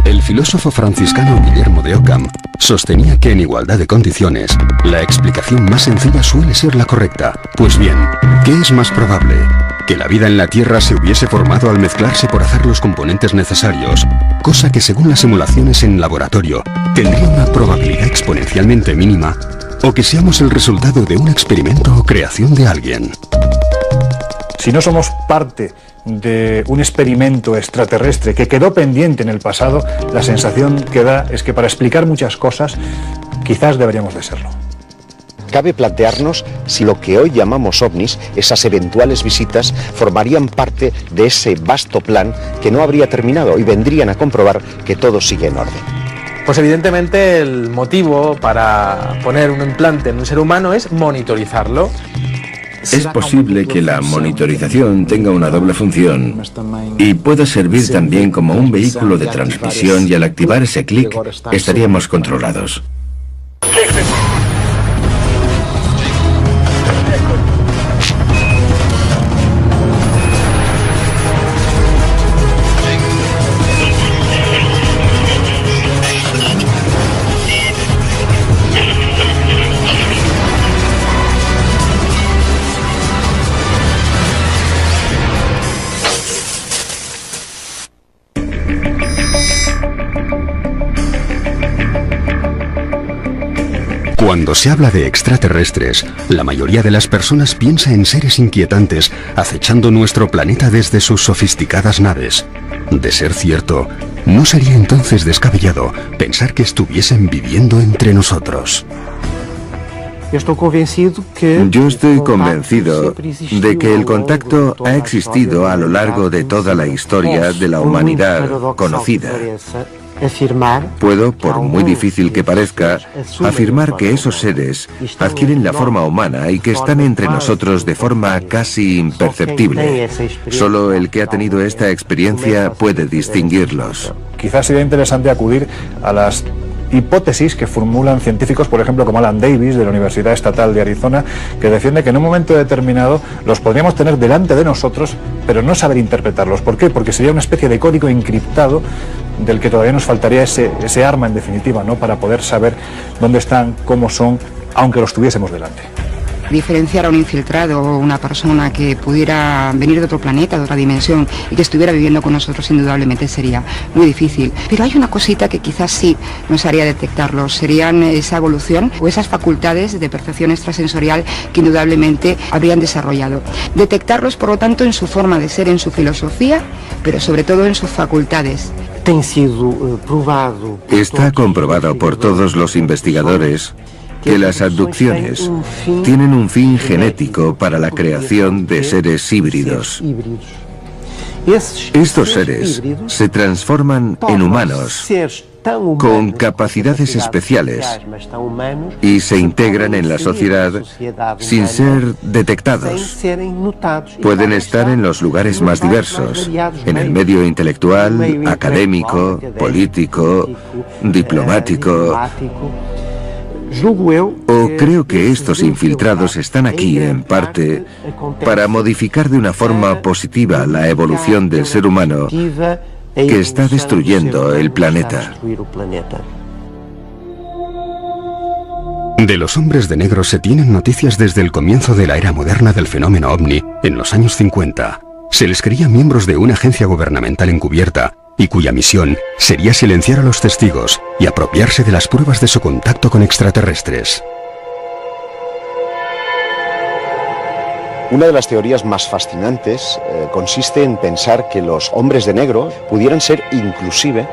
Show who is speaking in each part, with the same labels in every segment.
Speaker 1: El filósofo franciscano Guillermo de Ockham sostenía que en igualdad de condiciones, la explicación más sencilla suele ser la correcta. Pues bien, ¿qué es más probable? ¿Que la vida en la Tierra se hubiese formado al mezclarse por azar los componentes necesarios, cosa que según las simulaciones en laboratorio tendría una probabilidad exponencialmente mínima, o que seamos el resultado de un experimento o creación de alguien?
Speaker 2: Si no somos parte de un experimento extraterrestre que quedó pendiente en el pasado, la sensación que da es que para explicar muchas cosas quizás deberíamos de serlo.
Speaker 3: Cabe plantearnos si lo que hoy llamamos ovnis, esas eventuales visitas, formarían parte de ese vasto plan que no habría terminado y vendrían a comprobar que todo sigue en orden.
Speaker 4: Pues evidentemente el motivo para poner un implante en un ser humano es monitorizarlo.
Speaker 5: Es posible que la monitorización tenga una doble función y pueda servir también como un vehículo de transmisión, y al activar ese clic estaríamos controlados.
Speaker 1: Cuando se habla de extraterrestres, la mayoría de las personas piensa en seres inquietantes acechando nuestro planeta desde sus sofisticadas naves. De ser cierto, ¿no sería entonces descabellado pensar que estuviesen viviendo entre nosotros?
Speaker 5: Yo estoy convencido de que el contacto ha existido a lo largo de toda la historia de la humanidad conocida. Puedo, por muy difícil que parezca, afirmar que esos seres adquieren la forma humana y que están entre nosotros de forma casi imperceptible. Solo el que ha tenido esta experiencia puede distinguirlos.
Speaker 2: Quizás sería interesante acudir a las hipótesis que formulan científicos, por ejemplo, como Alan Davis, de la Universidad Estatal de Arizona, que defiende que en un momento determinado los podríamos tener delante de nosotros, pero no saber interpretarlos. ¿Por qué? Porque sería una especie de código encriptado del que todavía nos faltaría ese arma, en definitiva, ¿no?, para poder saber dónde están, cómo son, aunque los tuviésemos delante.
Speaker 6: Diferenciar a un infiltrado o una persona que pudiera venir de otro planeta, de otra dimensión, y que estuviera viviendo con nosotros, indudablemente sería muy difícil. Pero hay una cosita que quizás sí nos haría detectarlo, serían esa evolución o esas facultades de percepción extrasensorial que indudablemente habrían desarrollado. Detectarlos, por lo tanto, en su forma de ser, en su filosofía, pero sobre todo en sus facultades.
Speaker 5: Está comprobado por todos los investigadores que las abducciones tienen un fin genético para la creación de seres híbridos. Estos seres se transforman en humanos con capacidades especiales y se integran en la sociedad sin ser detectados. Pueden estar en los lugares más diversos, en el medio intelectual, académico, político, diplomático. O creo que estos infiltrados están aquí, en parte, para modificar de una forma positiva la evolución del ser humano que está destruyendo el planeta.
Speaker 1: De los hombres de negro se tienen noticias desde el comienzo de la era moderna del fenómeno ovni, en los años 50. Se les creía miembros de una agencia gubernamental encubierta, y cuya misión sería silenciar a los testigos y apropiarse de las pruebas de su contacto con extraterrestres.
Speaker 3: Una de las teorías más fascinantes consiste en pensar que los hombres de negro pudieran ser inclusive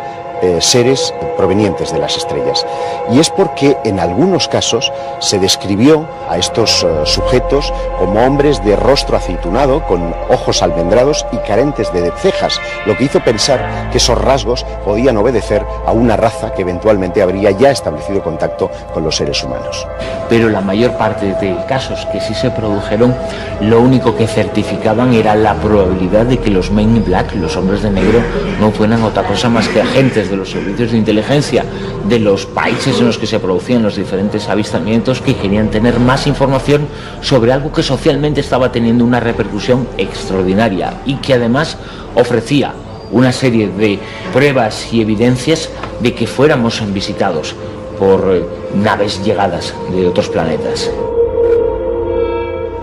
Speaker 3: seres provenientes de las estrellas. Y es porque en algunos casos se describió a estos sujetos como hombres de rostro aceitunado, con ojos almendrados y carentes de cejas, lo que hizo pensar que esos rasgos podían obedecer a una raza que eventualmente habría ya establecido contacto con los seres humanos.
Speaker 7: Pero la mayor parte de casos que sí se produjeron, lo único que certificaban era la probabilidad de que los Men in Black, los hombres de negro, no fueran otra cosa más que agentes de los servicios de inteligencia de los países en los que se producían los diferentes avistamientos, que querían tener más información sobre algo que socialmente estaba teniendo una repercusión extraordinaria y que además ofrecía una serie de pruebas y evidencias de que fuéramos visitados por naves llegadas de otros planetas.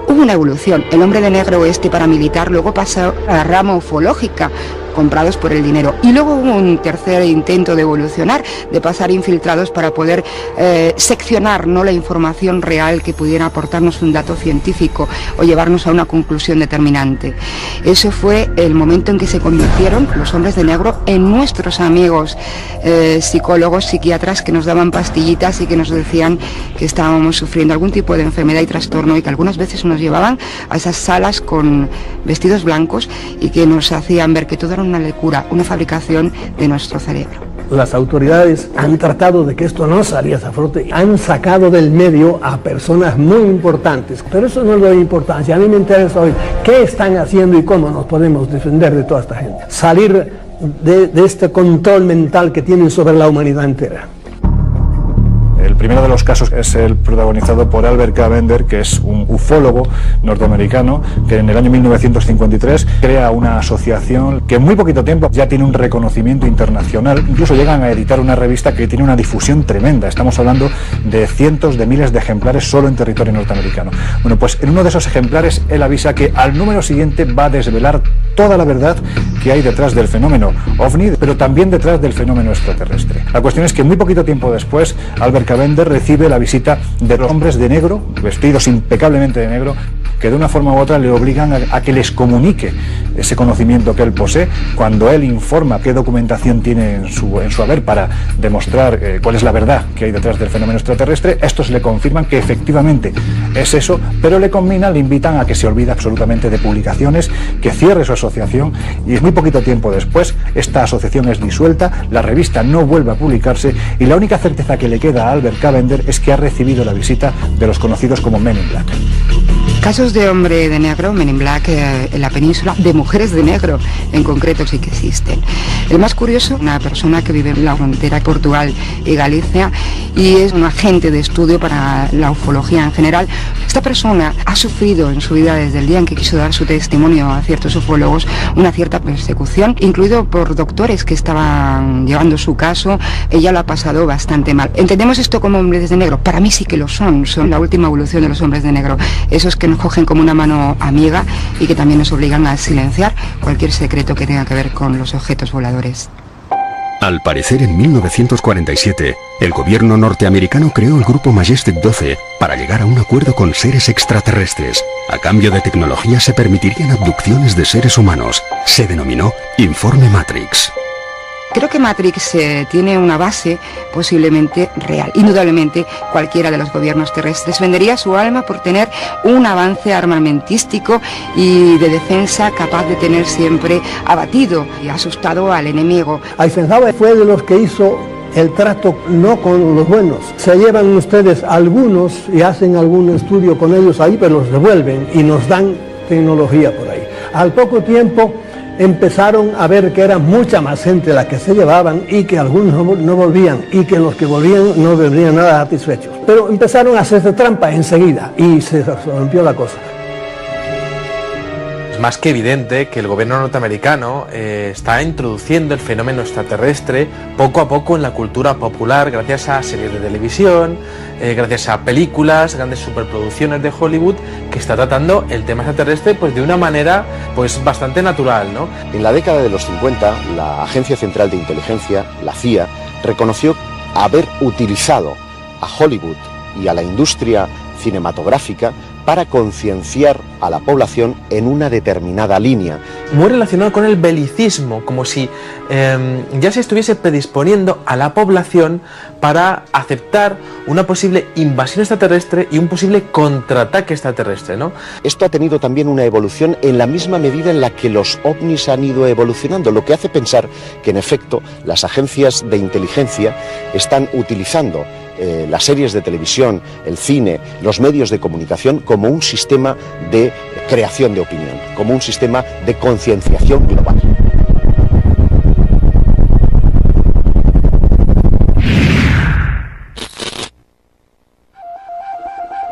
Speaker 6: Hubo una evolución. El hombre de negro paramilitar luego pasó a la rama ufológica, comprados por el dinero. Y luego hubo un tercer intento de evolucionar, de pasar infiltrados para poder seccionar, ¿no?, la información real que pudiera aportarnos un dato científico o llevarnos a una conclusión determinante. Eso fue el momento en que se convirtieron los hombres de negro en nuestros amigos psicólogos, psiquiatras, que nos daban pastillitas y que nos decían que estábamos sufriendo algún tipo de enfermedad y trastorno, y que algunas veces nos llevaban a esas salas con vestidos blancos y que nos hacían ver que todo era una locura, una fabricación de nuestro cerebro.
Speaker 8: Las autoridades han tratado de que esto no saliese a flote, han sacado del medio a personas muy importantes, pero eso no es lo de importancia. A mí me interesa hoy qué están haciendo y cómo nos podemos defender de toda esta gente. Salir de este control mental que tienen sobre la humanidad entera.
Speaker 2: El primero de los casos es el protagonizado por Albert K. Bender, que es un ufólogo norteamericano que en el año 1953 crea una asociación que en muy poquito tiempo ya tiene un reconocimiento internacional. Incluso llegan a editar una revista que tiene una difusión tremenda. Estamos hablando de cientos de miles de ejemplares solo en territorio norteamericano. Bueno, pues en uno de esos ejemplares él avisa que al número siguiente va a desvelar toda la verdad que hay detrás del fenómeno OVNI, pero también detrás del fenómeno extraterrestre. La cuestión es que muy poquito tiempo después, Albert K. Bender recibe la visita de los hombres de negro, vestidos impecablemente de negro, que de una forma u otra le obligan a que les comunique ese conocimiento que él posee. Cuando él informa qué documentación tiene en su haber para demostrar cuál es la verdad que hay detrás del fenómeno extraterrestre, estos le confirman que efectivamente es eso, pero le invitan a que se olvide absolutamente de publicaciones, que cierre su asociación, y muy poquito tiempo después esta asociación es disuelta, la revista no vuelve a publicarse, y la única certeza que le queda a Albert K. Bender es que ha recibido la visita de los conocidos como Men in Black.
Speaker 6: Casos de hombre de negro, Men in Black, en la península, de mujeres de negro en concreto, sí que existen. El más curioso, una persona que vive en la frontera Portugal y Galicia y es un agente de estudio para la ufología en general. Esta persona ha sufrido en su vida, desde el día en que quiso dar su testimonio a ciertos ufólogos, una cierta persecución, incluido por doctores que estaban llevando su caso. Ella lo ha pasado bastante mal. ¿Entendemos esto como hombres de negro? Para mí sí que lo son la última evolución de los hombres de negro. Esos que nos cogen como una mano amiga y que también nos obligan a silenciar cualquier secreto que tenga que ver con los objetos voladores.
Speaker 1: Al parecer, en 1947, el gobierno norteamericano creó el grupo Majestic 12 para llegar a un acuerdo con seres extraterrestres. A cambio de tecnología se permitirían abducciones de seres humanos. Se denominó Informe Matrix.
Speaker 6: Creo que Matrix tiene una base posiblemente real. Indudablemente cualquiera de los gobiernos terrestres vendería su alma por tener un avance armamentístico y de defensa capaz de tener siempre abatido y asustado al enemigo.
Speaker 8: Eisenhower fue de los que hizo el trato no con los buenos. Se llevan ustedes algunos y hacen algún estudio con ellos ahí, pero los devuelven y nos dan tecnología por ahí. Al poco tiempo empezaron a ver que era mucha más gente la que se llevaban y que algunos no volvían, y que los que volvían no volvían nada satisfechos. Pero empezaron a hacerse trampa enseguida y se rompió la cosa.
Speaker 4: Es más que evidente que el gobierno norteamericano está introduciendo el fenómeno extraterrestre poco a poco en la cultura popular, gracias a series de televisión, gracias a películas, grandes superproducciones de Hollywood, que está tratando el tema extraterrestre pues de una manera pues bastante natural, ¿no?
Speaker 3: En la década de los 50, la Agencia Central de Inteligencia, la CIA, reconoció haber utilizado a Hollywood y a la industria cinematográfica para concienciar a la población en una determinada línea.
Speaker 4: Muy relacionado con el belicismo, como si ya se estuviese predisponiendo a la población para aceptar una posible invasión extraterrestre y un posible contraataque extraterrestre, ¿no?
Speaker 3: Esto ha tenido también una evolución en la misma medida en la que los ovnis han ido evolucionando, lo que hace pensar que en efecto las agencias de inteligencia están utilizando las series de televisión, el cine, los medios de comunicación como un sistema de creación de opinión, como un sistema de concienciación global.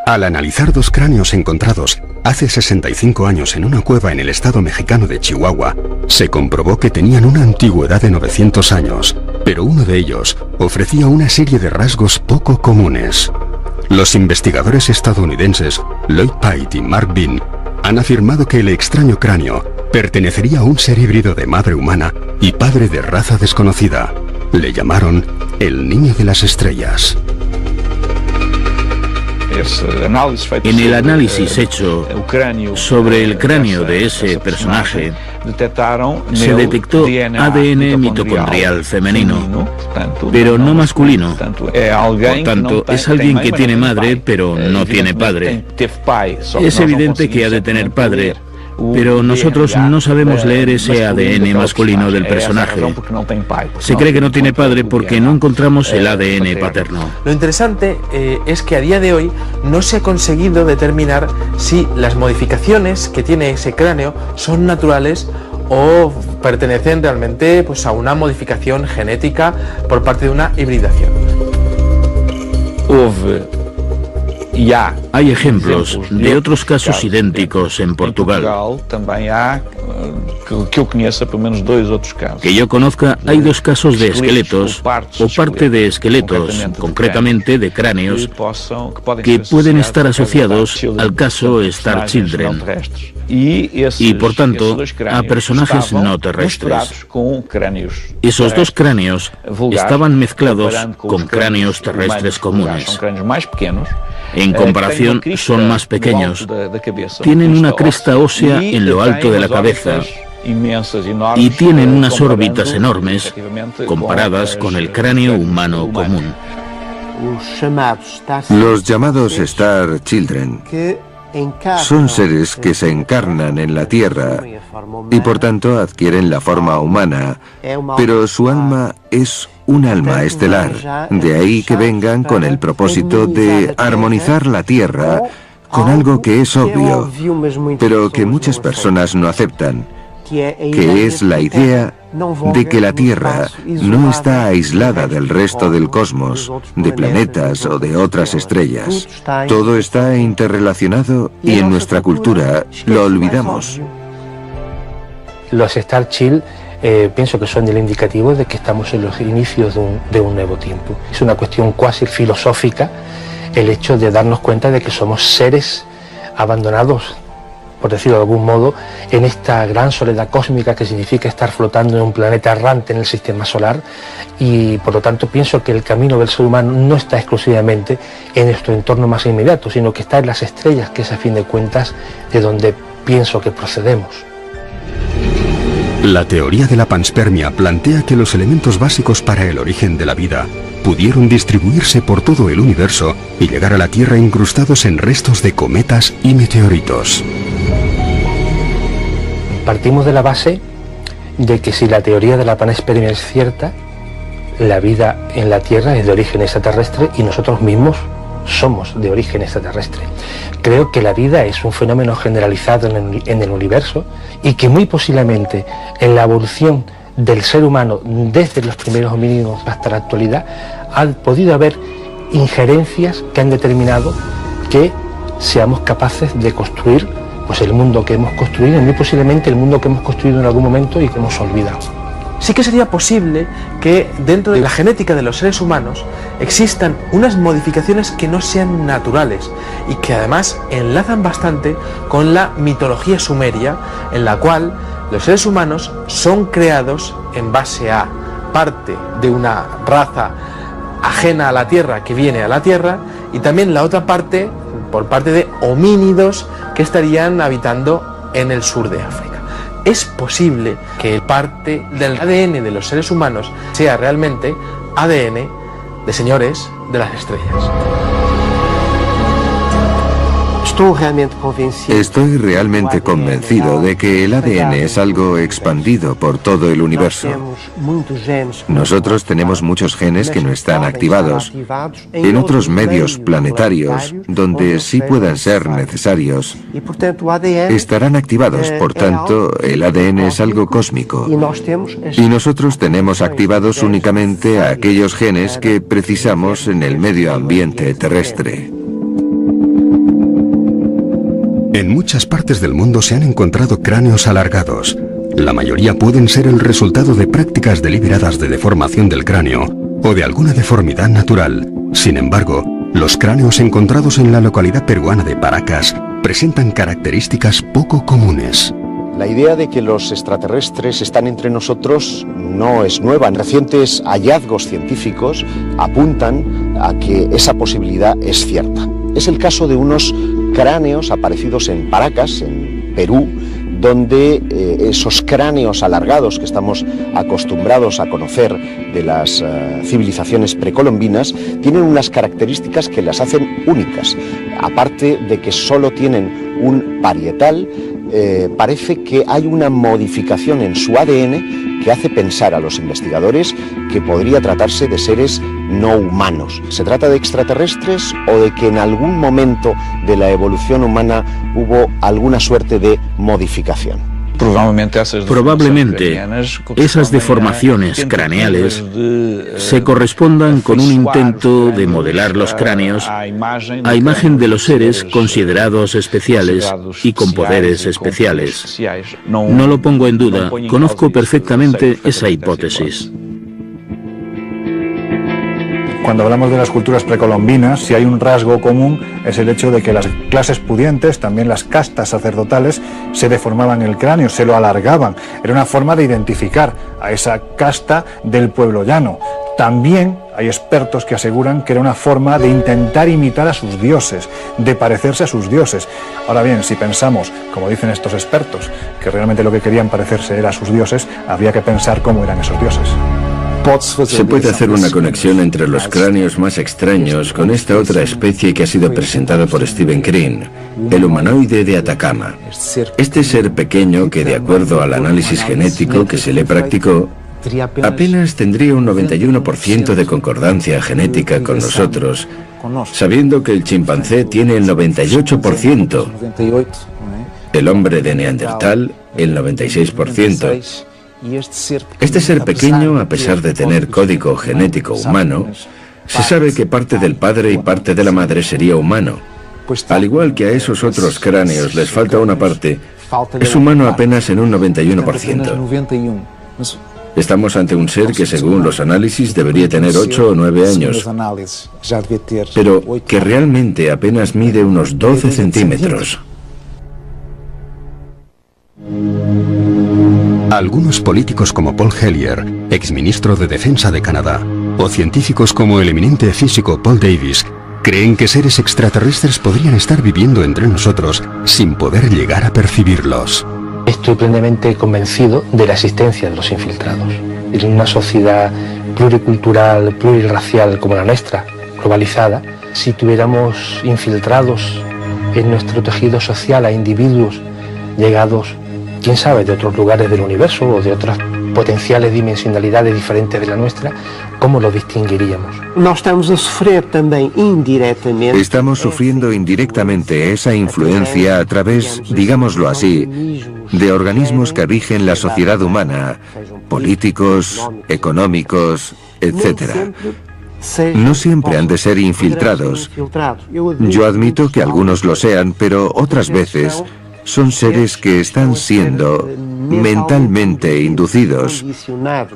Speaker 1: Al analizar dos cráneos encontrados, Hace 65 años, en una cueva en el estado mexicano de Chihuahua, se comprobó que tenían una antigüedad de 900 años, pero uno de ellos ofrecía una serie de rasgos poco comunes. Los investigadores estadounidenses Lloyd Pite y Mark Bean han afirmado que el extraño cráneo pertenecería a un ser híbrido de madre humana y padre de raza desconocida. Le llamaron el Niño de las Estrellas.
Speaker 9: En el análisis hecho sobre el cráneo de ese personaje, se detectó ADN mitocondrial femenino, pero no masculino. Por tanto, es alguien que tiene madre, pero no tiene padre. Es evidente que ha de tener padre, pero nosotros no sabemos leer ese ADN masculino del personaje. Se cree que no tiene padre porque no encontramos el ADN paterno.
Speaker 4: Lo interesante es que a día de hoy no se ha conseguido determinar si las modificaciones que tiene ese cráneo son naturales o pertenecen realmente pues, a una modificación genética por parte de una hibridación.
Speaker 9: Hay ejemplos de otros casos idénticos en Portugal. Que yo conozca, hay 2 casos de esqueletos o parte de esqueletos, concretamente de cráneos, que pueden estar asociados al caso Star Children y, por tanto, a personajes no terrestres. Esos 2 cráneos estaban mezclados con cráneos terrestres comunes. En comparación, son más pequeños. Tienen una cresta ósea en lo alto de la cabeza y tienen unas órbitas enormes comparadas con el cráneo humano común.
Speaker 5: Los llamados Star Children son seres que se encarnan en la Tierra y por tanto adquieren la forma humana, pero su alma es un alma estelar. De ahí que vengan con el propósito de armonizar la Tierra con algo que es obvio, pero que muchas personas no aceptan, que es la idea de que la Tierra no está aislada del resto del cosmos, de planetas o de otras estrellas. Todo está interrelacionado y en nuestra cultura lo olvidamos.
Speaker 10: Los Star Child pienso que son el indicativo de que estamos en los inicios de un nuevo tiempo. Es una cuestión cuasi filosófica el hecho de darnos cuenta de que somos seres abandonados, por decirlo de algún modo, en esta gran soledad cósmica que significa estar flotando en un planeta errante en el sistema solar, y por lo tanto pienso que el camino del ser humano no está exclusivamente en nuestro entorno más inmediato, sino que está en las estrellas, que es a fin de cuentas de donde pienso que procedemos.
Speaker 1: La teoría de la panspermia plantea que los elementos básicos para el origen de la vida pudieron distribuirse por todo el universo y llegar a la Tierra incrustados en restos de cometas y meteoritos.
Speaker 10: Partimos de la base de que si la teoría de la panspermia es cierta, la vida en la Tierra es de origen extraterrestre y nosotros mismos somos de origen extraterrestre. Creo que la vida es un fenómeno generalizado en el universo y que muy posiblemente en la evolución del ser humano desde los primeros homínidos hasta la actualidad ha podido haber injerencias que han determinado que seamos capaces de construir pues el mundo que hemos construido, muy posiblemente el mundo que hemos construido en algún momento y que hemos olvidado.
Speaker 4: Sí que sería posible que dentro de la genética de los seres humanos existan unas modificaciones que no sean naturales y que además enlazan bastante con la mitología sumeria, en la cual los seres humanos son creados en base a parte de una raza ajena a la Tierra que viene a la Tierra y también la otra parte por parte de homínidos que estarían habitando en el sur de África. Es posible que parte del ADN de los seres humanos sea realmente ADN de señores de las estrellas.
Speaker 5: Estoy realmente convencido de que el ADN es algo expandido por todo el universo. Nosotros tenemos muchos genes que no están activados. En otros medios planetarios, donde sí puedan ser necesarios, estarán activados. Por tanto, el ADN es algo cósmico. Y nosotros tenemos activados únicamente a aquellos genes que precisamos en el medio ambiente terrestre.
Speaker 1: En muchas partes del mundo se han encontrado cráneos alargados. La mayoría pueden ser el resultado de prácticas deliberadas de deformación del cráneo o de alguna deformidad natural. Sin embargo, los cráneos encontrados en la localidad peruana de Paracas presentan características poco comunes.
Speaker 3: La idea de que los extraterrestres están entre nosotros no es nueva. Recientes hallazgos científicos apuntan a que esa posibilidad es cierta. Es el caso de unos cráneos aparecidos en Paracas, en Perú, donde esos cráneos alargados que estamos acostumbrados a conocer de las civilizaciones precolombinas tienen unas características que las hacen únicas. Aparte de que solo tienen un parietal, parece que hay una modificación en su ADN que hace pensar a los investigadores que podría tratarse de seres no humanos. ¿Se trata de extraterrestres o de que en algún momento de la evolución humana hubo alguna suerte de modificación?
Speaker 9: Probablemente esas deformaciones craneales se correspondan con un intento de modelar los cráneos a imagen de los seres considerados especiales y con poderes especiales. No lo pongo en duda, conozco perfectamente esa hipótesis.
Speaker 2: Cuando hablamos de las culturas precolombinas, si hay un rasgo común es el hecho de que las clases pudientes, también las castas sacerdotales, se deformaban el cráneo, se lo alargaban. Era una forma de identificar a esa casta del pueblo llano. También hay expertos que aseguran que era una forma de intentar imitar a sus dioses, de parecerse a sus dioses. Ahora bien, si pensamos, como dicen estos expertos, que realmente lo que querían parecerse era a sus dioses, habría que pensar cómo eran esos dioses.
Speaker 5: Se puede hacer una conexión entre los cráneos más extraños con esta otra especie que ha sido presentada por Stephen Green, el humanoide de Atacama. Este ser pequeño que, de acuerdo al análisis genético que se le practicó, apenas tendría un 91% de concordancia genética con nosotros, sabiendo que el chimpancé tiene el 98%, el hombre de Neandertal el 96%. Este ser pequeño, a pesar de tener código genético humano, se sabe que parte del padre y parte de la madre sería humano. Al igual que a esos otros cráneos les falta una parte, es humano apenas en un 91%. Estamos ante un ser que, según los análisis, debería tener 8 o 9 años, pero que realmente apenas mide unos 12 centímetros.
Speaker 1: Algunos políticos como Paul Hellyer, exministro de Defensa de Canadá, o científicos como el eminente físico Paul Davies, creen que seres extraterrestres podrían estar viviendo entre nosotros sin poder llegar a percibirlos.
Speaker 10: Estoy plenamente convencido de la existencia de los infiltrados. En una sociedad pluricultural, plurirracial como la nuestra, globalizada, si tuviéramos infiltrados en nuestro tejido social a individuos llegados, quién sabe, de otros lugares del universo o de otras potenciales dimensionalidades diferentes de la nuestra, ¿cómo lo distinguiríamos?
Speaker 5: Estamos sufriendo indirectamente esa influencia a través, digámoslo así, de organismos que rigen la sociedad humana, políticos, económicos, etc. No siempre han de ser infiltrados. Yo admito que algunos lo sean, pero otras veces son seres que están siendo mentalmente inducidos,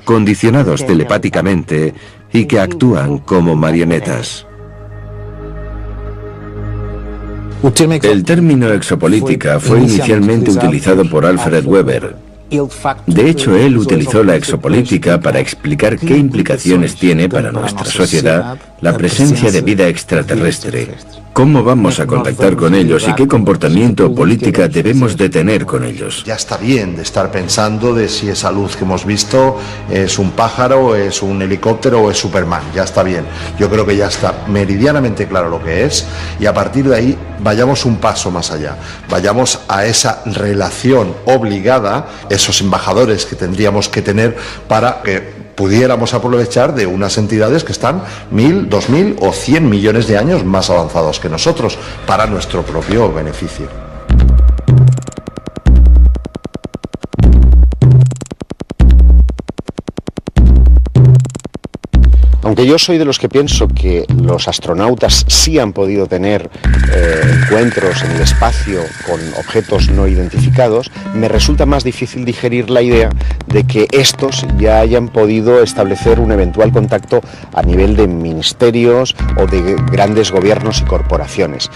Speaker 5: condicionados telepáticamente y que actúan como marionetas. El término exopolítica fue inicialmente utilizado por Alfred Weber. De hecho, él utilizó la exopolítica para explicar qué implicaciones tiene para nuestra sociedad la presencia de vida extraterrestre, cómo vamos a contactar con ellos y qué comportamiento o política debemos de tener con ellos.
Speaker 11: Ya está bien de estar pensando de si esa luz que hemos visto es un pájaro, es un helicóptero o es Superman, ya está bien. Yo creo que ya está meridianamente claro lo que es y a partir de ahí vayamos un paso más allá, vayamos a esa relación obligada, esos embajadores que tendríamos que tener para que pudiéramos aprovechar de unas entidades que están 1000, 2000 o 100 millones de años más avanzados que nosotros para nuestro propio beneficio.
Speaker 3: Aunque yo soy de los que pienso que los astronautas sí han podido tener encuentros en el espacio con objetos no identificados, me resulta más difícil digerir la idea de que estos ya hayan podido establecer un eventual contacto a nivel de ministerios o de grandes gobiernos y corporaciones.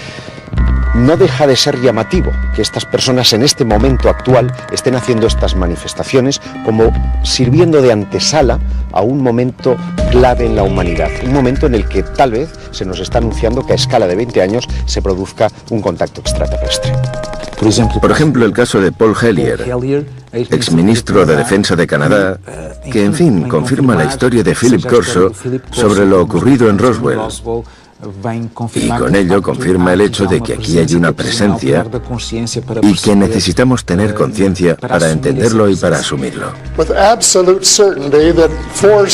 Speaker 3: No deja de ser llamativo que estas personas en este momento actual estén haciendo estas manifestaciones como sirviendo de antesala a un momento clave en la humanidad, un momento en el que tal vez se nos está anunciando que a escala de 20 años se produzca un contacto extraterrestre.
Speaker 5: Por ejemplo, el caso de Paul Hellyer, exministro de Defensa de Canadá, que en fin confirma la historia de Philip Corso sobre lo ocurrido en Roswell. Y con ello confirma el hecho de que aquí hay una presencia y que necesitamos tener conciencia para entenderlo y para asumirlo.
Speaker 12: With absolute certainty that four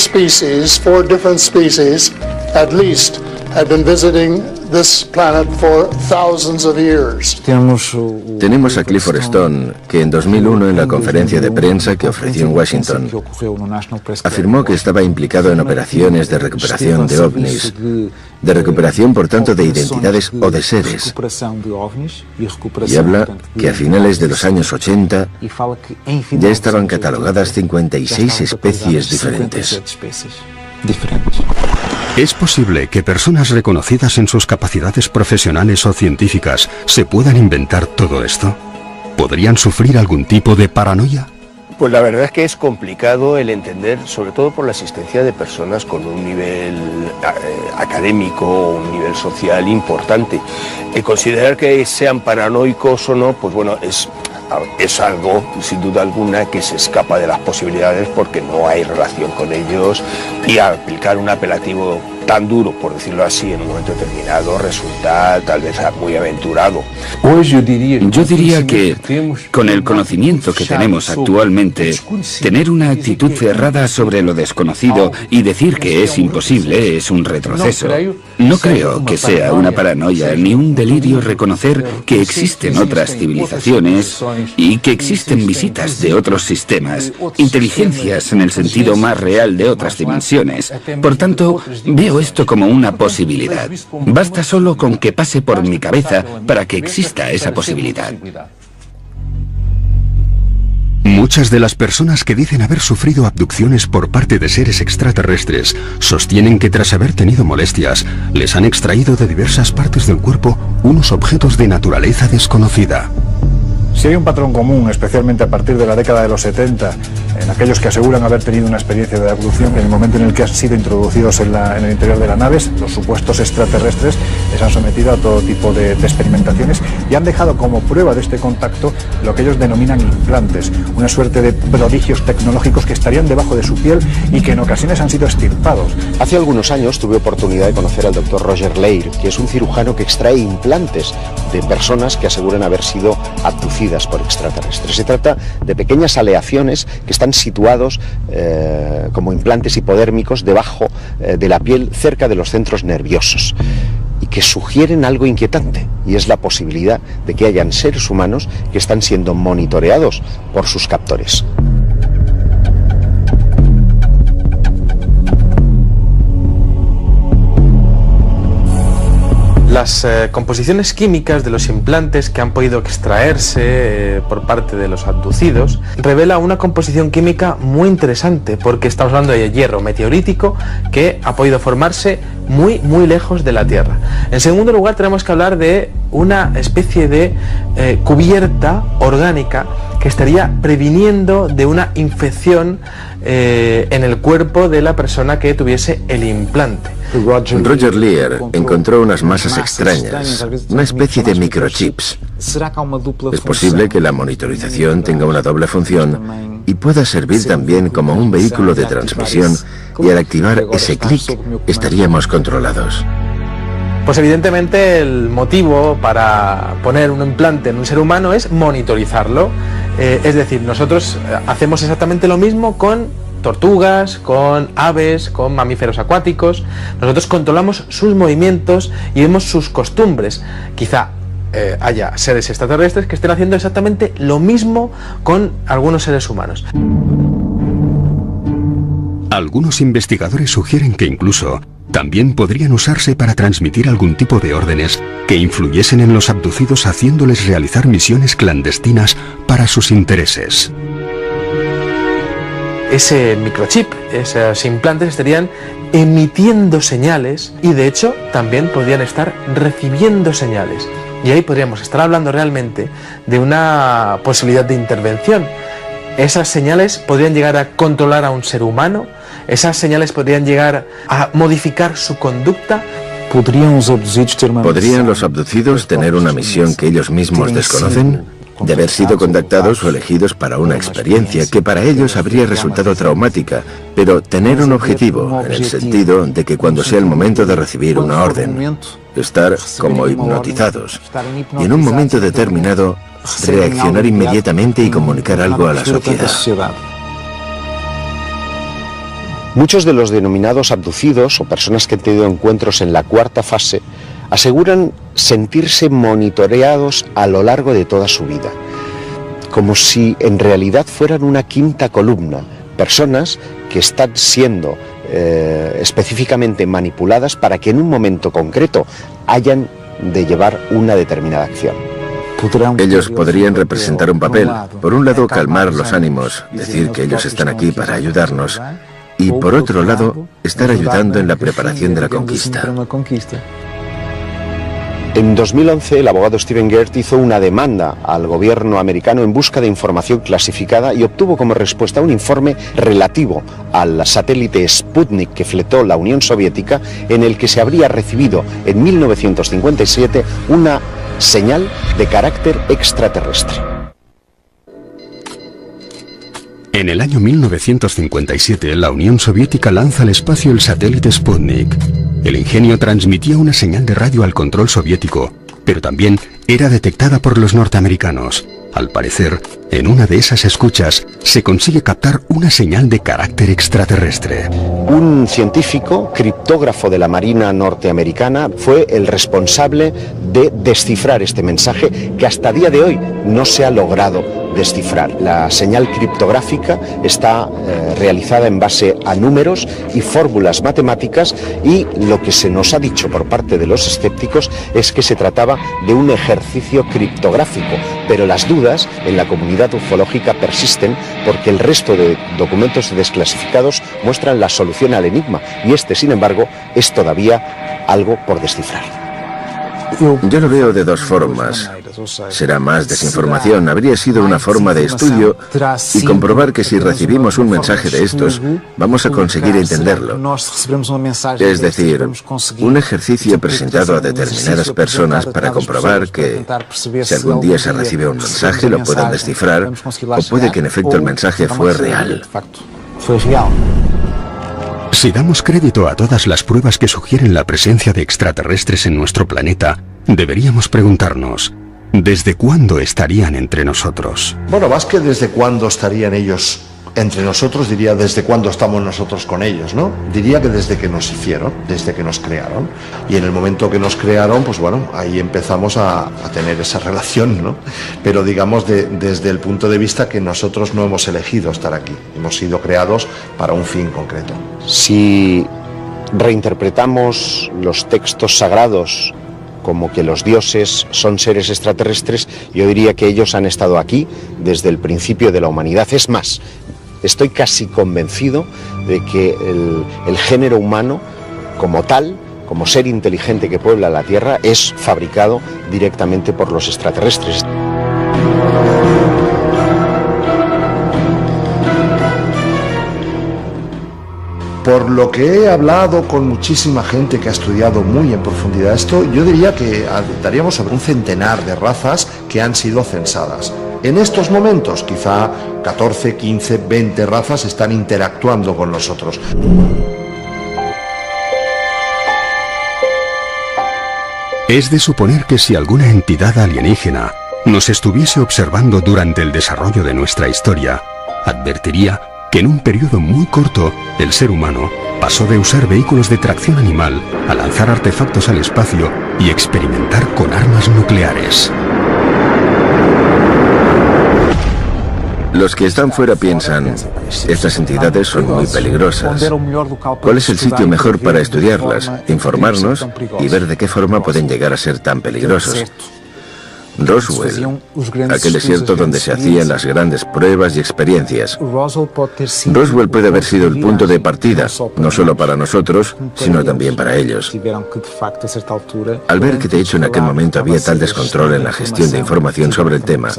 Speaker 12: different species, at least, have been visiting this planet for thousands of years.
Speaker 5: Tenemos a Clifford Stone, que en 2001 en la conferencia de prensa que ofreció en Washington, afirmó que estaba implicado en operaciones de recuperación de ovnis, de recuperación por tanto de identidades o de seres, y habla que a finales de los años 80 ya estaban catalogadas 56 especies diferentes.
Speaker 1: ¿Es posible que personas reconocidas en sus capacidades profesionales o científicas se puedan inventar todo esto? ¿Podrían sufrir algún tipo de paranoia?
Speaker 13: Pues la verdad es que es complicado el entender, sobre todo por la existencia de personas con un nivel académico o un nivel social importante. Considerar que sean paranoicos o no, pues bueno, es algo, sin duda alguna, que se escapa de las posibilidades porque no hay relación con ellos, y aplicar un apelativo tan duro, por decirlo así, en un momento determinado resulta tal vez muy aventurado.
Speaker 9: Yo diría que, con el conocimiento que tenemos actualmente, tener una actitud cerrada sobre lo desconocido y decir que es imposible es un retroceso. No creo que sea una paranoia ni un delirio reconocer que existen otras civilizaciones y que existen visitas de otros sistemas, inteligencias en el sentido más real de otras dimensiones. Por tanto, veo esto como una posibilidad. Basta solo con que pase por mi cabeza para que exista esa posibilidad.
Speaker 1: Muchas de las personas que dicen haber sufrido abducciones por parte de seres extraterrestres sostienen que tras haber tenido molestias, les han extraído de diversas partes del cuerpo unos objetos de naturaleza desconocida.
Speaker 2: Si hay un patrón común, especialmente a partir de la década de los 70, en aquellos que aseguran haber tenido una experiencia de abducción, en el momento en el que han sido introducidos en el interior de la nave, los supuestos extraterrestres les han sometido a todo tipo de experimentaciones y han dejado como prueba de este contacto lo que ellos denominan implantes, una suerte de prodigios tecnológicos que estarían debajo de su piel y que en ocasiones han sido extirpados.
Speaker 3: Hace algunos años tuve oportunidad de conocer al doctor Roger Leir, que es un cirujano que extrae implantes de personas que aseguran haber sido abducidas por extraterrestres. Se trata de pequeñas aleaciones que están situados como implantes hipodérmicos debajo de la piel, cerca de los centros nerviosos, y que sugieren algo inquietante, y es la posibilidad de que hayan seres humanos que están siendo monitoreados por sus captores.
Speaker 4: Las composiciones químicas de los implantes que han podido extraerse por parte de los abducidos revela una composición química muy interesante, porque estamos hablando de hierro meteorítico que ha podido formarse muy lejos de la Tierra. En segundo lugar, tenemos que hablar de una especie de cubierta orgánica que estaría previniendo de una infección en el cuerpo de la persona que tuviese el implante.
Speaker 5: Roger Leir encontró unas masas extrañas, una especie de microchips. Es posible que la monitorización tenga una doble función y pueda servir también como un vehículo de transmisión, y al activar ese clic estaríamos controlados.
Speaker 4: Pues evidentemente el motivo para poner un implante en un ser humano es monitorizarlo. Es decir, nosotros hacemos exactamente lo mismo con tortugas, con aves, con mamíferos acuáticos. Nosotros controlamos sus movimientos y vemos sus costumbres. Quizá haya seres extraterrestres que estén haciendo exactamente lo mismo con algunos seres humanos.
Speaker 1: Algunos investigadores sugieren que incluso también podrían usarse para transmitir algún tipo de órdenes que influyesen en los abducidos, haciéndoles realizar misiones clandestinas para sus intereses.
Speaker 4: Ese microchip, esos implantes estarían emitiendo señales y de hecho también podrían estar recibiendo señales. Y ahí podríamos estar hablando realmente de una posibilidad de intervención. Esas señales podrían llegar a controlar a un ser humano, esas señales podrían llegar a modificar su conducta.
Speaker 5: ¿Podrían los abducidos tener una misión que ellos mismos desconocen? De haber sido contactados o elegidos para una experiencia que para ellos habría resultado traumática, pero tener un objetivo, en el sentido de que cuando sea el momento de recibir una orden, estar como hipnotizados, y en un momento determinado, reaccionar inmediatamente y comunicar algo a la sociedad.
Speaker 3: Muchos de los denominados abducidos o personas que han tenido encuentros en la cuarta fase aseguran sentirse monitoreados a lo largo de toda su vida, como si en realidad fueran una quinta columna, personas que están siendo específicamente manipuladas para que en un momento concreto hayan de llevar una determinada acción.
Speaker 5: Ellos podrían representar un papel, por un lado calmar los ánimos, decir que ellos están aquí para ayudarnos, y por otro lado estar ayudando en la preparación de la conquista.
Speaker 3: En 2011, el abogado Steven Gert hizo una demanda al gobierno americano en busca de información clasificada y obtuvo como respuesta un informe relativo al satélite Sputnik que fletó la Unión Soviética, en el que se habría recibido en 1957 una señal de carácter extraterrestre.
Speaker 1: En el año 1957, la Unión Soviética lanza al espacio el satélite Sputnik. El ingenio transmitía una señal de radio al control soviético, pero también era detectada por los norteamericanos. Al parecer, en una de esas escuchas se consigue captar una señal de carácter extraterrestre.
Speaker 3: Un científico, criptógrafo de la Marina norteamericana, fue el responsable de descifrar este mensaje que hasta día de hoy no se ha logrado descifrar. La señal criptográfica está realizada en base a números y fórmulas matemáticas, y lo que se nos ha dicho por parte de los escépticos es que se trataba de un ejercicio criptográfico, pero las dudas en la comunidad ufológica persisten porque el resto de documentos desclasificados muestran la solución al enigma, y este, sin embargo, es todavía algo por descifrar.
Speaker 5: Yo lo veo de dos formas. Será más desinformación, habría sido una forma de estudio y comprobar que si recibimos un mensaje de estos, vamos a conseguir entenderlo. Es decir, un ejercicio presentado a determinadas personas para comprobar que si algún día se recibe un mensaje lo puedan descifrar, o puede que en efecto el mensaje fue real.
Speaker 1: Si damos crédito a todas las pruebas que sugieren la presencia de extraterrestres en nuestro planeta, deberíamos preguntarnos, ¿desde cuándo estarían entre nosotros?
Speaker 11: Bueno, más que desde cuándo estarían ellos entre nosotros, diría desde cuándo estamos nosotros con ellos, ¿no? Diría que desde que nos hicieron, desde que nos crearon. Y en el momento que nos crearon, pues bueno, ahí empezamos a tener esa relación, ¿no? Pero digamos desde el punto de vista que nosotros no hemos elegido estar aquí. Hemos sido creados para un fin concreto.
Speaker 3: Si reinterpretamos los textos sagrados como que los dioses son seres extraterrestres, yo diría que ellos han estado aquí desde el principio de la humanidad. Es más, estoy casi convencido de que el género humano como tal, como ser inteligente que puebla la Tierra, es fabricado directamente por los extraterrestres.
Speaker 11: Por lo que he hablado con muchísima gente que ha estudiado muy en profundidad esto, yo diría que daríamos sobre un centenar de razas que han sido censadas. En estos momentos, quizá 14, 15, 20 razas están interactuando con nosotros.
Speaker 1: Es de suponer que si alguna entidad alienígena nos estuviese observando durante el desarrollo de nuestra historia, advertiría que en un periodo muy corto el ser humano pasó de usar vehículos de tracción animal a lanzar artefactos al espacio y experimentar con armas nucleares.
Speaker 5: Los que están fuera piensan, estas entidades son muy peligrosas. ¿Cuál es el sitio mejor para estudiarlas, informarnos y ver de qué forma pueden llegar a ser tan peligrosos? Roswell, aquel desierto donde se hacían las grandes pruebas y experiencias. Roswell puede haber sido el punto de partida, no solo para nosotros, sino también para ellos. Al ver que de hecho en aquel momento había tal descontrol en la gestión de información sobre el tema,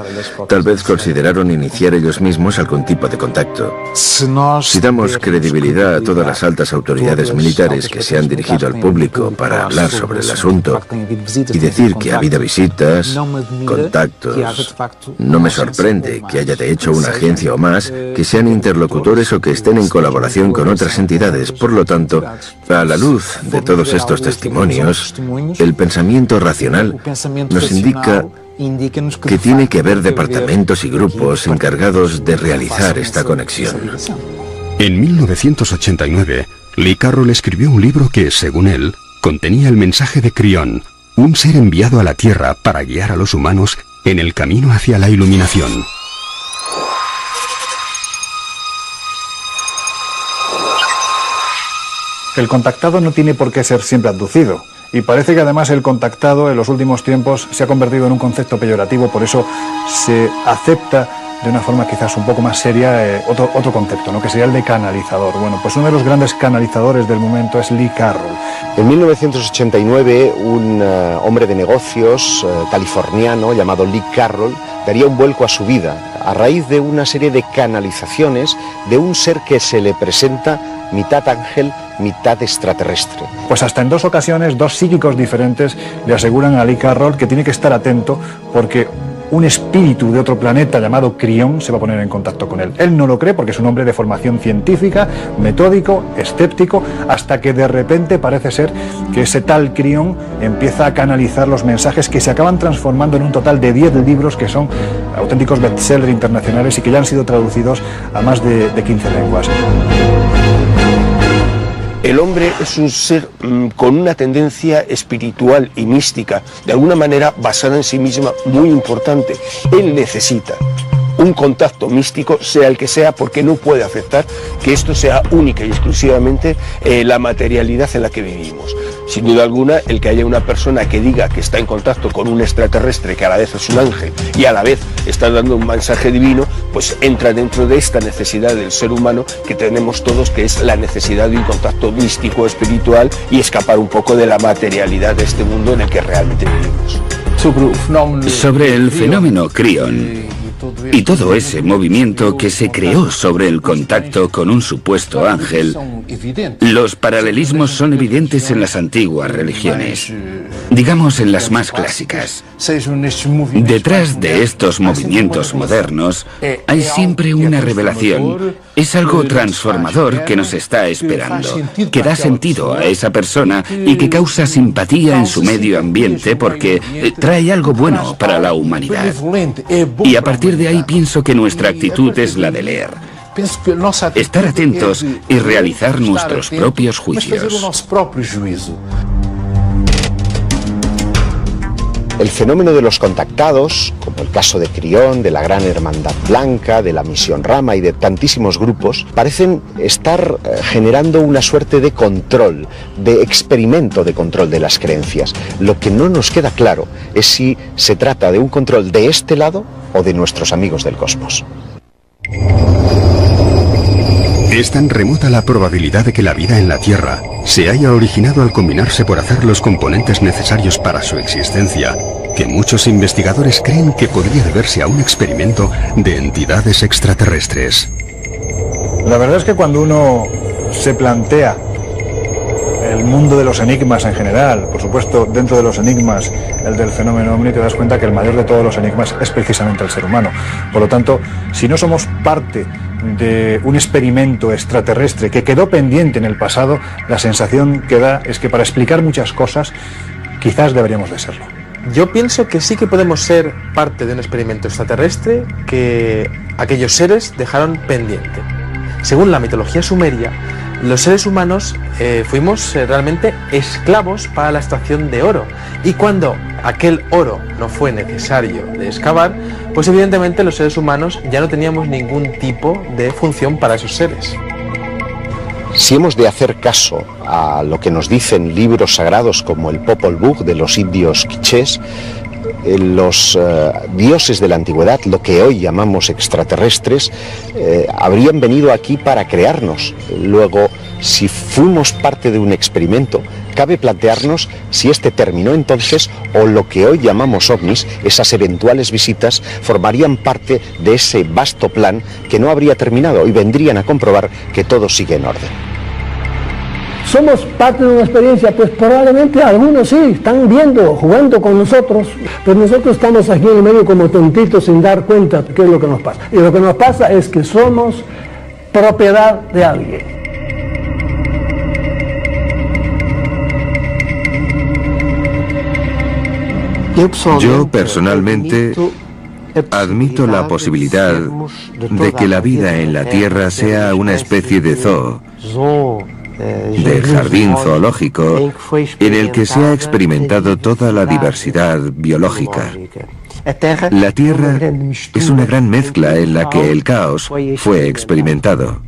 Speaker 5: tal vez consideraron iniciar ellos mismos algún tipo de contacto. Si damos credibilidad a todas las altas autoridades militares que se han dirigido al público para hablar sobre el asunto y decir que ha habido visitas, contactos, no me sorprende que haya de hecho una agencia o más que sean interlocutores o que estén en colaboración con otras entidades. Por lo tanto, a la luz de todos estos testimonios, el pensamiento racional nos indica que tiene que haber departamentos y grupos encargados de realizar esta conexión.
Speaker 1: En 1989, Lee Carroll escribió un libro que, según él, contenía el mensaje de Crión, un ser enviado a la Tierra para guiar a los humanos en el camino hacia la iluminación.
Speaker 2: El contactado no tiene por qué ser siempre abducido. Y parece que además el contactado en los últimos tiempos se ha convertido en un concepto peyorativo, por eso se acepta de una forma quizás un poco más seria otro concepto, ¿no? Que sería el de canalizador. Bueno, pues uno de los grandes canalizadores del momento es Lee Carroll.
Speaker 3: En 1989, un hombre de negocios californiano llamado Lee Carroll daría un vuelco a su vida a raíz de una serie de canalizaciones de un ser que se le presenta mitad ángel, mitad extraterrestre.
Speaker 2: Pues hasta en 2 ocasiones, 2 psíquicos diferentes le aseguran a Lee Carroll que tiene que estar atento porque un espíritu de otro planeta llamado Crión se va a poner en contacto con él. Él no lo cree porque es un hombre de formación científica, metódico, escéptico, hasta que de repente parece ser que ese tal Crión empieza a canalizar los mensajes que se acaban transformando en un total de 10 libros que son auténticos bestsellers internacionales y que ya han sido traducidos a más de 15 lenguas.
Speaker 13: El hombre es un ser con una tendencia espiritual y mística, de alguna manera basada en sí misma, muy importante. Él necesita un contacto místico, sea el que sea, porque no puede aceptar que esto sea única y exclusivamente la materialidad en la que vivimos. Sin duda alguna, el que haya una persona que diga que está en contacto con un extraterrestre que a la vez es un ángel y a la vez está dando un mensaje divino, pues entra dentro de esta necesidad del ser humano que tenemos todos, que es la necesidad de un contacto místico, espiritual y escapar un poco de la materialidad de este mundo en el que realmente vivimos.
Speaker 14: Sobre el fenómeno Crión y todo ese movimiento que se creó sobre el contacto con un supuesto ángel, los paralelismos son evidentes en las antiguas religiones, digamos en las más clásicas. Detrás de estos movimientos modernos hay siempre una revelación. Es algo transformador que nos está esperando, que da sentido a esa persona y que causa simpatía en su medio ambiente porque trae algo bueno para la humanidad. Y a partir de ahí pienso que nuestra actitud es la de leer, estar atentos y realizar nuestros propios juicios.
Speaker 3: El fenómeno de los contactados, como el caso de Crión, de la Gran Hermandad Blanca, de la Misión Rama y de tantísimos grupos, parecen estar generando una suerte de control, de experimento de control de las creencias. Lo que no nos queda claro es si se trata de un control de este lado o de nuestros amigos del cosmos.
Speaker 1: Es tan remota la probabilidad de que la vida en la Tierra se haya originado al combinarse por azar los componentes necesarios para su existencia, que muchos investigadores creen que podría deberse a un experimento de entidades extraterrestres.
Speaker 2: La verdad es que cuando uno se plantea el mundo de los enigmas en general, por supuesto dentro de los enigmas el del fenómeno ovni, te das cuenta que el mayor de todos los enigmas es precisamente el ser humano. Por lo tanto, si no somos parte de un experimento extraterrestre que quedó pendiente en el pasado, la sensación que da es que para explicar muchas cosas quizás deberíamos de serlo.
Speaker 4: Yo pienso que sí que podemos ser parte de un experimento extraterrestre que aquellos seres dejaron pendiente. Según la mitología sumeria, los seres humanos fuimos realmente esclavos para la extracción de oro, y cuando aquel oro no fue necesario de excavar, pues evidentemente los seres humanos ya no teníamos ningún tipo de función para esos seres.
Speaker 3: Si hemos de hacer caso a lo que nos dicen libros sagrados como el Popol Vuh de los indios quichés, los dioses de la antigüedad, lo que hoy llamamos extraterrestres, habrían venido aquí para crearnos. Luego, si fuimos parte de un experimento, cabe plantearnos si este terminó entonces o lo que hoy llamamos ovnis, esas eventuales visitas, formarían parte de ese vasto plan que no habría terminado y vendrían a comprobar que todo sigue en orden.
Speaker 8: ¿Somos parte de una experiencia? Pues probablemente algunos sí, están viendo, jugando con nosotros, pero nosotros estamos aquí en el medio como tontitos sin dar cuenta de qué es lo que nos pasa. Y lo que nos pasa es que somos propiedad de alguien.
Speaker 5: Yo personalmente admito la posibilidad de que la vida en la Tierra sea una especie de zoo, de jardín zoológico en el que se ha experimentado toda la diversidad biológica. La Tierra es una gran mezcla en la que el caos fue experimentado.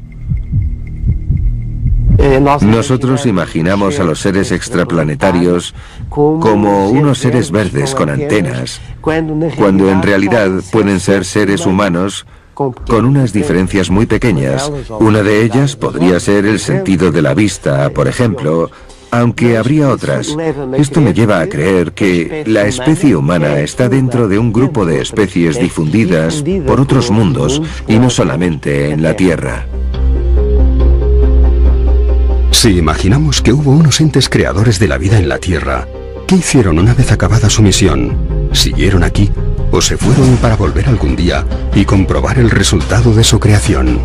Speaker 5: Nosotros imaginamos a los seres extraplanetarios como unos seres verdes con antenas, cuando en realidad pueden ser seres humanos con unas diferencias muy pequeñas. Una de ellas podría ser el sentido de la vista, por ejemplo, aunque habría otras. Esto me lleva a creer que la especie humana está dentro de un grupo de especies difundidas por otros mundos y no solamente en la Tierra.
Speaker 1: Si imaginamos que hubo unos entes creadores de la vida en la Tierra, ¿qué hicieron una vez acabada su misión? ¿Siguieron aquí o se fueron para volver algún día y comprobar el resultado de su creación?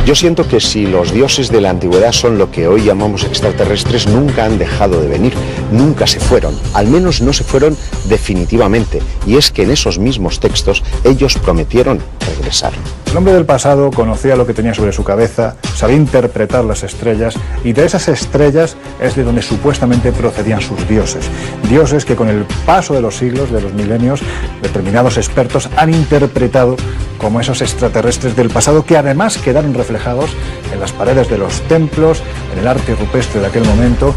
Speaker 3: Yo siento que si los dioses de la antigüedad son lo que hoy llamamos extraterrestres, nunca han dejado de venir, nunca se fueron, al menos no se fueron definitivamente, y es que en esos mismos textos ellos prometieron regresar.
Speaker 2: El hombre del pasado conocía lo que tenía sobre su cabeza, sabía interpretar las estrellas, y de esas estrellas es de donde supuestamente procedían sus dioses. Dioses que con el paso de los siglos, de los milenios, determinados expertos han interpretado como esos extraterrestres del pasado, que además quedaron reflejados en las paredes de los templos, en el arte rupestre de aquel momento,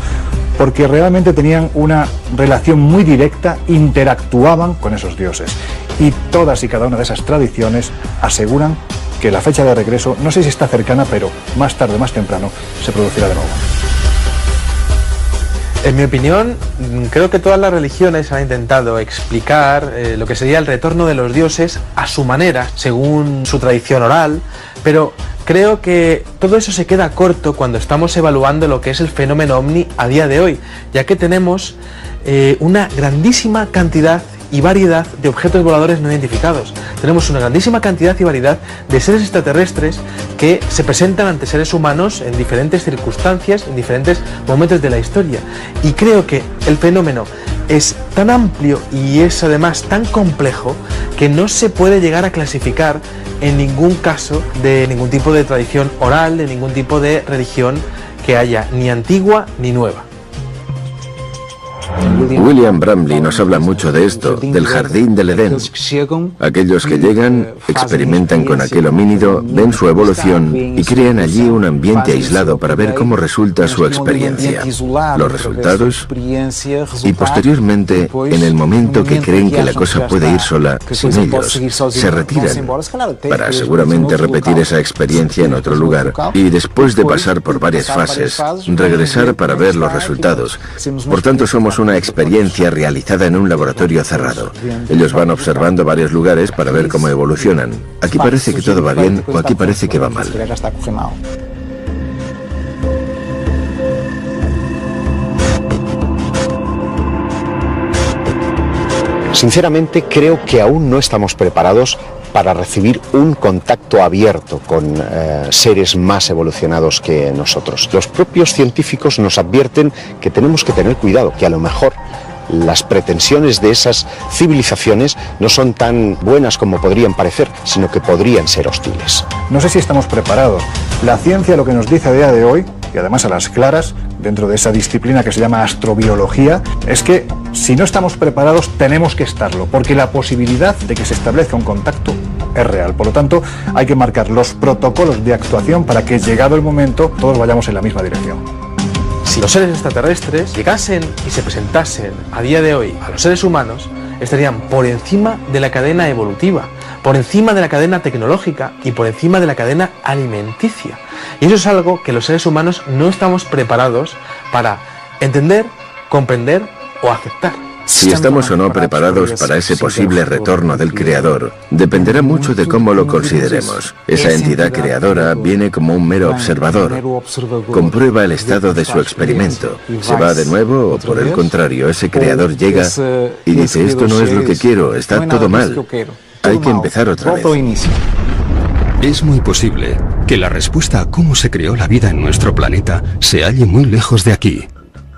Speaker 2: porque realmente tenían una relación muy directa, interactuaban con esos dioses. Y todas y cada una de esas tradiciones aseguran que la fecha de regreso, no sé si está cercana, pero más tarde, más temprano, se producirá de nuevo.
Speaker 4: En mi opinión, creo que todas las religiones han intentado explicar lo que sería el retorno de los dioses a su manera, según su tradición oral, pero creo que todo eso se queda corto cuando estamos evaluando lo que es el fenómeno ovni a día de hoy, ya que tenemos una grandísima cantidad y variedad de objetos voladores no identificados. Tenemos una grandísima cantidad y variedad de seres extraterrestres que se presentan ante seres humanos en diferentes circunstancias, en diferentes momentos de la historia. Y creo que el fenómeno es tan amplio y es además tan complejo que no se puede llegar a clasificar en ningún caso de ningún tipo de tradición oral, de ningún tipo de religión que haya, ni antigua ni nueva.
Speaker 5: William Bramley nos habla mucho de esto, del jardín del Edén. Aquellos que llegan, experimentan con aquel homínido, ven su evolución y crean allí un ambiente aislado para ver cómo resulta su experiencia, los resultados, y posteriormente, en el momento que creen que la cosa puede ir sola, sin ellos, se retiran para seguramente repetir esa experiencia en otro lugar y después de pasar por varias fases, regresar para ver los resultados. Por tanto, somos una experiencia realizada en un laboratorio cerrado. Ellos van observando varios lugares para ver cómo evolucionan. Aquí parece que todo va bien o aquí parece que va mal.
Speaker 3: Sinceramente, creo que aún no estamos preparados para recibir un contacto abierto con seres más evolucionados que nosotros. Los propios científicos nos advierten que tenemos que tener cuidado, que a lo mejor las pretensiones de esas civilizaciones no son tan buenas como podrían parecer, sino que podrían ser hostiles.
Speaker 2: No sé si estamos preparados. La ciencia lo que nos dice a día de hoy, y además a las claras, dentro de esa disciplina que se llama astrobiología, es que si no estamos preparados tenemos que estarlo, porque la posibilidad de que se establezca un contacto es real. Por lo tanto, hay que marcar los protocolos de actuación para que, llegado el momento, todos vayamos en la misma dirección.
Speaker 4: Si los seres extraterrestres llegasen y se presentasen a día de hoy a los seres humanos, estarían por encima de la cadena evolutiva, por encima de la cadena tecnológica y por encima de la cadena alimenticia. Y eso es algo que los seres humanos no estamos preparados para entender, comprender o aceptar.
Speaker 5: Si estamos o no preparados para ese posible retorno del Creador, dependerá mucho de cómo lo consideremos. Esa entidad creadora viene como un mero observador. Comprueba el estado de su experimento. ¿Se va de nuevo o, por el contrario, ese Creador llega y dice: esto no es lo que quiero, está todo mal, hay que empezar otra vez?
Speaker 1: Es muy posible que la respuesta a cómo se creó la vida en nuestro planeta se halle muy lejos de aquí.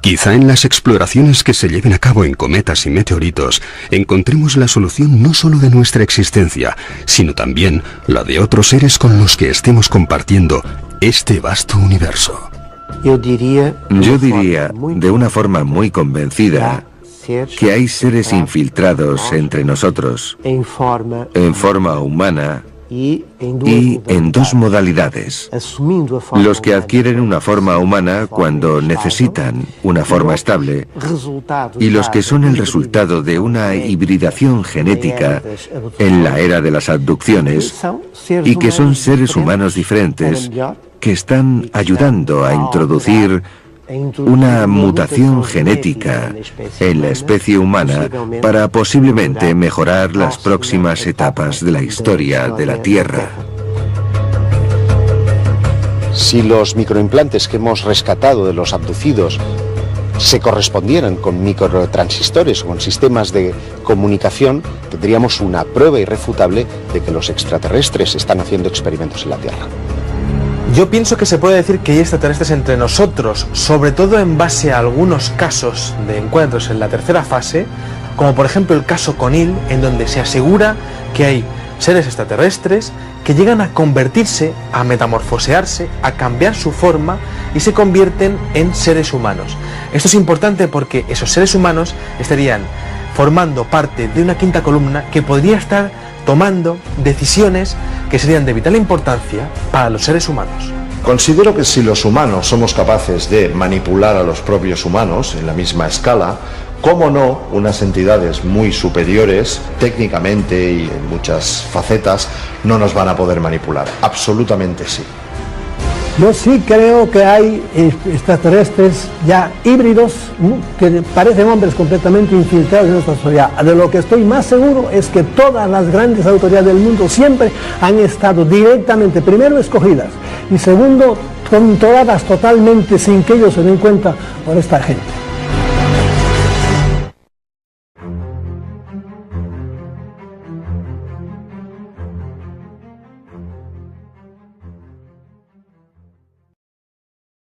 Speaker 1: Quizá en las exploraciones que se lleven a cabo en cometas y meteoritos encontremos la solución no solo de nuestra existencia, sino también la de otros seres con los que estemos compartiendo este vasto universo.
Speaker 5: Yo diría, de una forma muy convencida, que hay seres infiltrados entre nosotros, en forma humana, y en dos modalidades: los que adquieren una forma humana cuando necesitan una forma estable, y los que son el resultado de una hibridación genética en la era de las abducciones, y que son seres humanos diferentes que están ayudando a introducir una mutación genética en la especie humana para posiblemente mejorar las próximas etapas de la historia de la Tierra.
Speaker 3: Si los microimplantes que hemos rescatado de los abducidos se correspondieran con microtransistores o con sistemas de comunicación, tendríamos una prueba irrefutable de que los extraterrestres están haciendo experimentos en la Tierra.
Speaker 4: Yo pienso que se puede decir que hay extraterrestres entre nosotros, sobre todo en base a algunos casos de encuentros en la tercera fase, como por ejemplo el caso Conil, en donde se asegura que hay seres extraterrestres que llegan a convertirse, a metamorfosearse, a cambiar su forma y se convierten en seres humanos. Esto es importante porque esos seres humanos estarían formando parte de una quinta columna que podría estar tomando decisiones que serían de vital importancia para los seres humanos.
Speaker 11: Considero que si los humanos somos capaces de manipular a los propios humanos en la misma escala, cómo no unas entidades muy superiores técnicamente y en muchas facetas no nos van a poder manipular. Absolutamente sí.
Speaker 8: Yo sí creo que hay extraterrestres ya híbridos que parecen hombres completamente infiltrados en nuestra sociedad. De lo que estoy más seguro es que todas las grandes autoridades del mundo siempre han estado directamente, primero, escogidas y segundo, controladas totalmente sin que ellos se den cuenta por esta gente.